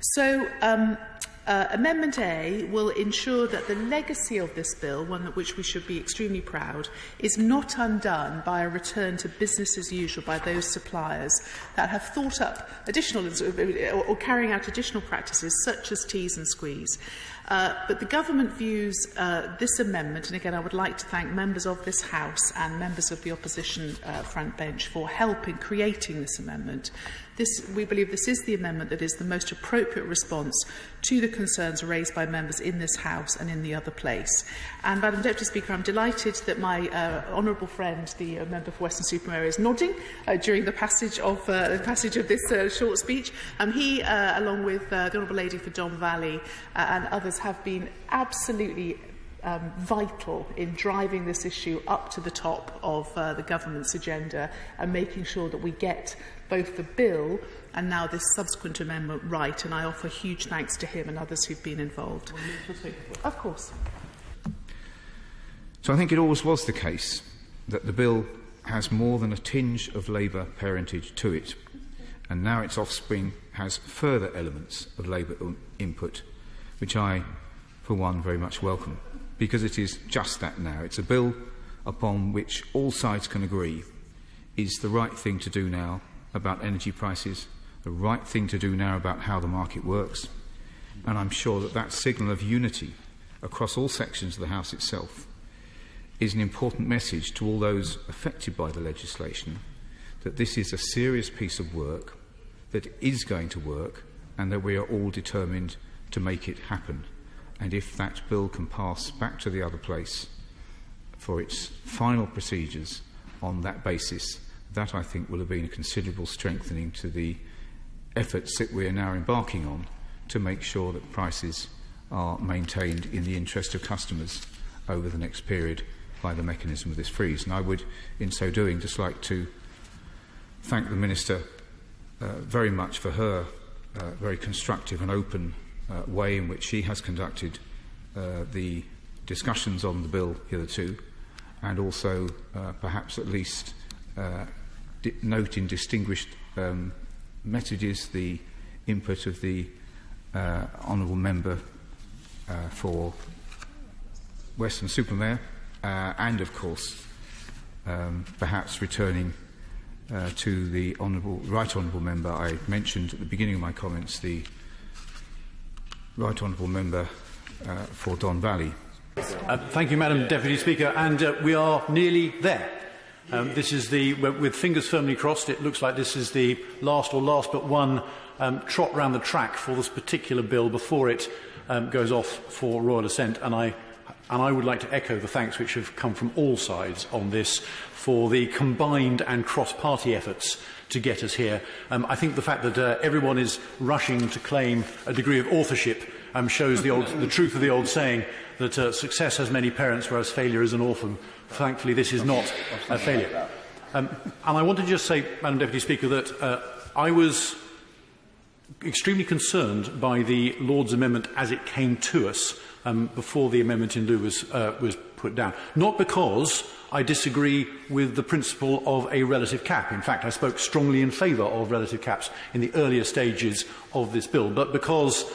So, Amendment A will ensure that the legacy of this bill, one of which we should be extremely proud, is not undone by a return to business as usual by those suppliers that have thought up additional or carrying out additional practices such as tease and squeeze. But the government views this amendment, and again I would like to thank members of this House and members of the opposition front bench for help in creating this amendment. We believe this is the amendment that is the most appropriate response to the concerns raised by members in this House and in the other place. And, Madam Deputy Speaker, I'm delighted that my honourable friend, the member for Weston-super-Mare, is nodding during the passage of this short speech. He, along with the Honourable Lady for Don Valley and others, have been absolutely vital in driving this issue up to the top of the government's agenda and making sure that we get both the bill and now this subsequent amendment right, and I offer huge thanks to him and others who've been involved. Of course. So I think it always was the case that the bill has more than a tinge of Labour parentage to it, and now its offspring has further elements of Labour input, which I, for one, very much welcome, because it is just that now. It's a bill upon which all sides can agree is the right thing to do now about energy prices, the right thing to do now about how the market works, and I'm sure that that signal of unity across all sections of the House itself is an important message to all those affected by the legislation that this is a serious piece of work that is going to work and that we are all determined to make it happen. And if that bill can pass back to the other place for its final procedures on that basis, that I think will have been a considerable strengthening to the efforts that we are now embarking on to make sure that prices are maintained in the interest of customers over the next period by the mechanism of this freeze. And I would, in so doing, just like to thank the Minister very much for her very constructive and open way in which she has conducted the discussions on the bill hitherto, and also perhaps at least note in distinguished messages the input of the honourable member for Weston-super-Mare, and of course perhaps returning to the right honourable member I mentioned at the beginning of my comments, the right honourable member for Don Valley. Thank you, Madam Deputy Speaker, and we are nearly there. This is with fingers firmly crossed, it looks like this is the last but one trot round the track for this particular bill before it goes off for royal assent, and I would like to echo the thanks which have come from all sides on this for the combined and cross-party efforts to get us here. I think the fact that everyone is rushing to claim a degree of authorship shows the truth of the old saying that success has many parents, whereas failure is an orphan. Thankfully, this is not a failure. And I want to just say, Madam Deputy Speaker, that I was extremely concerned by the Lord's amendment as it came to us before the amendment in lieu was put down. Not because I disagree with the principle of a relative cap. In fact, I spoke strongly in favour of relative caps in the earlier stages of this bill, but because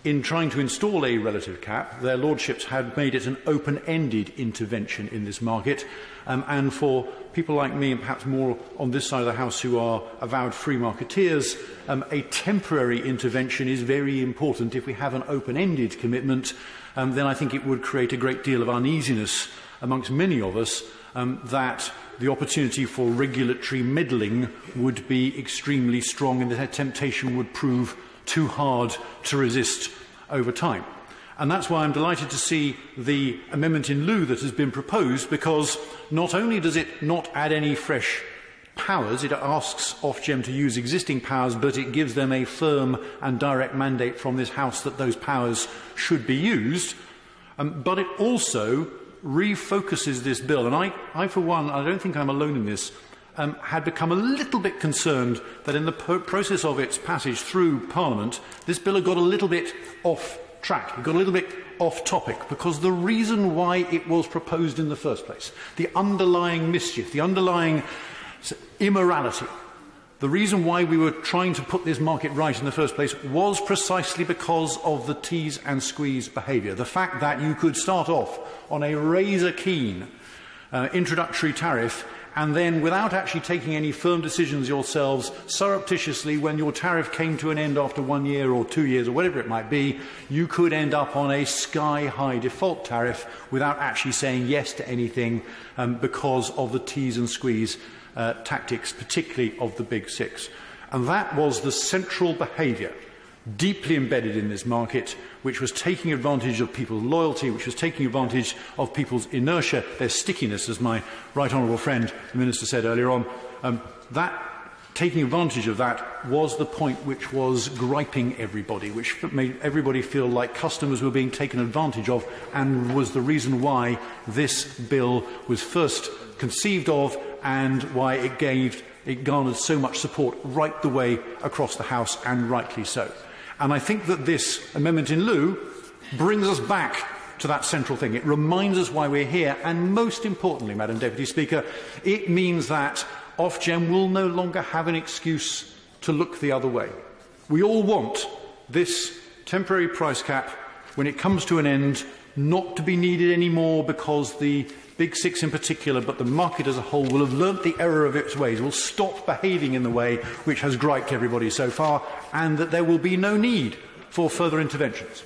in trying to install a relative cap, their lordships had made it an open-ended intervention in this market, and for people like me, and perhaps more on this side of the House who are avowed free marketeers, a temporary intervention is very important. If we have an open-ended commitment, then I think it would create a great deal of uneasiness amongst many of us that the opportunity for regulatory meddling would be extremely strong and the temptation would prove too hard to resist over time. And that's why I'm delighted to see the amendment in lieu that has been proposed, because not only does it not add any fresh powers, it asks Ofgem to use existing powers, but it gives them a firm and direct mandate from this House that those powers should be used. But it also refocuses this bill. And I, for one, I don't think I'm alone in this, had become a little bit concerned that in the process of its passage through Parliament, this bill had got a little bit off track, it got a little bit off topic, because the reason why it was proposed in the first place, the underlying mischief, the underlying immorality, The reason why we were trying to put this market right in the first place was precisely because of the tease and squeeze behaviour. The fact that you could start off on a razor-keen introductory tariff and then, without actually taking any firm decisions yourselves, surreptitiously, when your tariff came to an end after 1 year or 2 years or whatever it might be, you could end up on a sky-high default tariff without actually saying yes to anything because of the tease and squeeze tactics, particularly of the Big Six. And that was the central behaviour deeply embedded in this market, which was taking advantage of people's loyalty, which was taking advantage of people's inertia, their stickiness, as my right honourable friend, the Minister, said earlier on. That taking advantage of that was the point which was griping everybody, which made everybody feel like customers were being taken advantage of, and was the reason why this bill was first conceived of and why it garnered so much support right the way across the House, and rightly so. And I think that this amendment in lieu brings us back to that central thing. It reminds us why we're here, and most importantly, Madam Deputy Speaker, it means that Ofgem will no longer have an excuse to look the other way. We all want this temporary price cap, when it comes to an end, not to be needed anymore, because the Big Six in particular, but the market as a whole, will have learnt the error of its ways, will stop behaving in the way which has griped everybody so far, and that there will be no need for further interventions.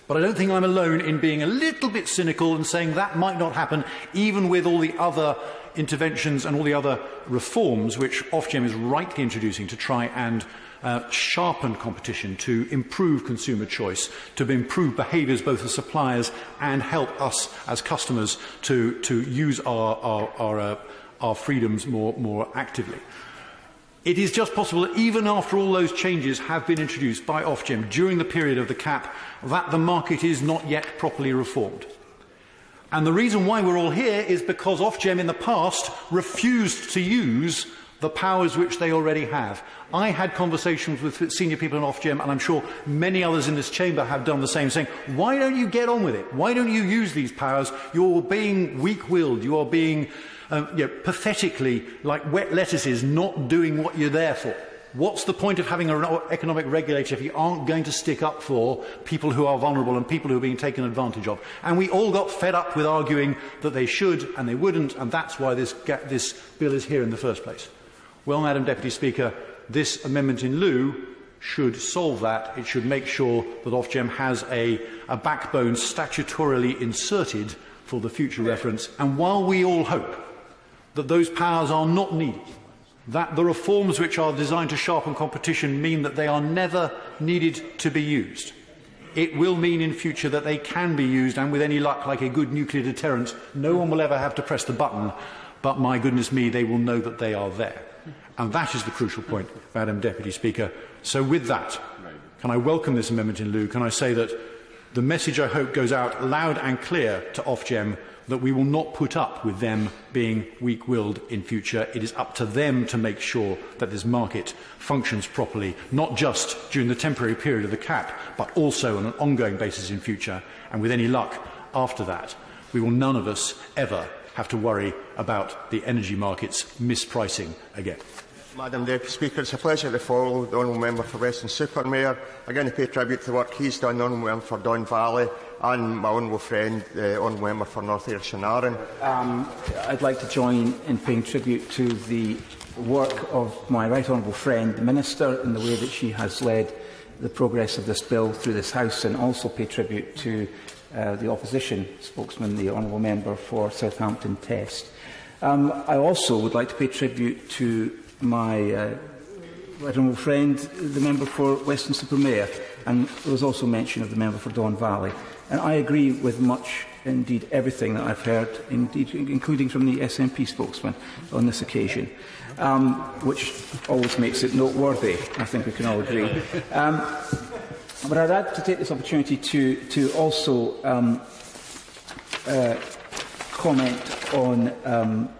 But I don't think I'm alone in being a little bit cynical and saying that might not happen, even with all the other interventions and all the other reforms which Ofgem is rightly introducing to try and sharpen competition, to improve consumer choice, to improve behaviours both as suppliers and help us as customers to use our freedoms more actively. It is just possible that even after all those changes have been introduced by Ofgem during the period of the cap, that the market is not yet properly reformed. And the reason why we're all here is because Ofgem in the past refused to use the powers which they already have. I had conversations with senior people in Ofgem, and I'm sure many others in this chamber have done the same, saying, why don't you get on with it? Why don't you use these powers? You're being weak-willed. You are being pathetically like wet lettuces, not doing what you're there for. What's the point of having an economic regulator if you aren't going to stick up for people who are vulnerable and people who are being taken advantage of? And we all got fed up with arguing that they should and they wouldn't, and that's why this bill is here in the first place. Well, Madam Deputy Speaker, this amendment in lieu should solve that. It should make sure that Ofgem has a backbone statutorily inserted for the future reference. And while we all hope that those powers are not needed, that the reforms which are designed to sharpen competition mean that they are never needed to be used, it will mean in future that they can be used, and with any luck, like a good nuclear deterrent, no one will ever have to press the button, but my goodness me, they will know that they are there. And that is the crucial point, Madam Deputy Speaker. So with that, can I welcome this amendment in lieu? Can I say that the message, I hope, goes out loud and clear to Ofgem that we will not put up with them being weak-willed in future. It is up to them to make sure that this market functions properly, not just during the temporary period of the cap, but also on an ongoing basis in future. And with any luck, after that, we will none of us ever have to worry about the energy markets mispricing again. Madam Deputy Speaker, it's a pleasure to follow the Honourable Member for Weston-super Mayor. Again, to pay tribute to the work he's done, the Honourable Member for Don Valley, and my honourable friend, the Honourable Member for North Ayrshire Nairn. I'd like to join in paying tribute to the work of my right honourable friend, the Minister, in the way that she has led the progress of this bill through this House, and also pay tribute to the opposition spokesman, the Honourable Member for Southampton Test. I also would like to pay tribute to my right honourable friend, the member for Weston-super Mayor, and there was also mention of the member for Don Valley. And I agree with much, indeed everything that I've heard, indeed, including from the SNP spokesman on this occasion, which always makes it noteworthy. I think we can all agree. But I'd like to take this opportunity to also comment on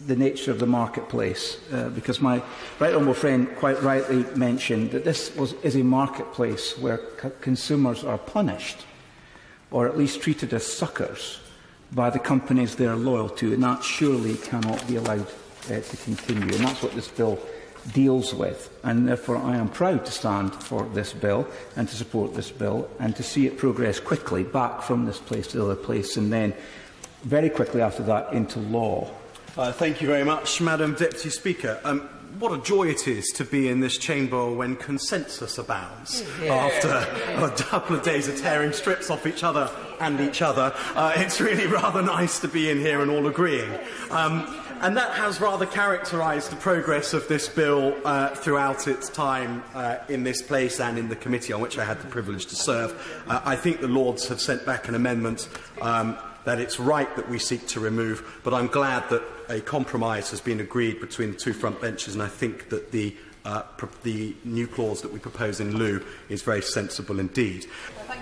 the nature of the marketplace, because my right honourable friend quite rightly mentioned that this is a marketplace where consumers are punished, or at least treated as suckers, by the companies they are loyal to, and that surely cannot be allowed to continue. And that's what this bill deals with. And therefore I am proud to stand for this bill and to support this bill and to see it progress quickly back from this place to the other place and then very quickly after that into law. Thank you very much, Madam Deputy Speaker. What a joy it is to be in this chamber when consensus abounds after a couple of days of tearing strips off each other and each other. It's really rather nice to be in here and all agreeing. And that has rather characterised the progress of this bill throughout its time in this place and in the committee on which I had the privilege to serve. I think the Lords have sent back an amendment that it's right that we seek to remove, but I'm glad that a compromise has been agreed between the two front benches, and I think that the new clause that we propose in lieu is very sensible indeed. Thank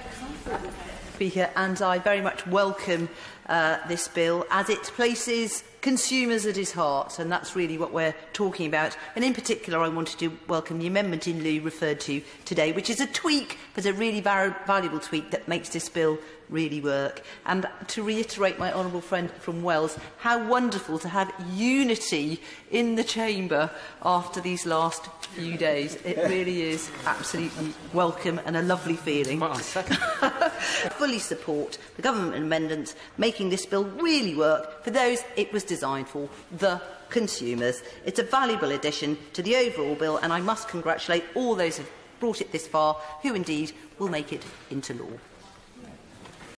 you, Speaker, and I very much welcome this bill as it places consumers at its heart, and that's really what we're talking about. And in particular, I wanted to welcome the amendment in lieu referred to today, which is a tweak, but a really valuable tweak that makes this bill really work. And to reiterate my honourable friend from Wells, how wonderful to have unity in the chamber after these last few days. It really is absolutely welcome and a lovely feeling. Fully support the government amendments making this bill really work for those it was designed for, the consumers. It's a valuable addition to the overall bill, and I must congratulate all those who have brought it this far, who indeed will make it into law.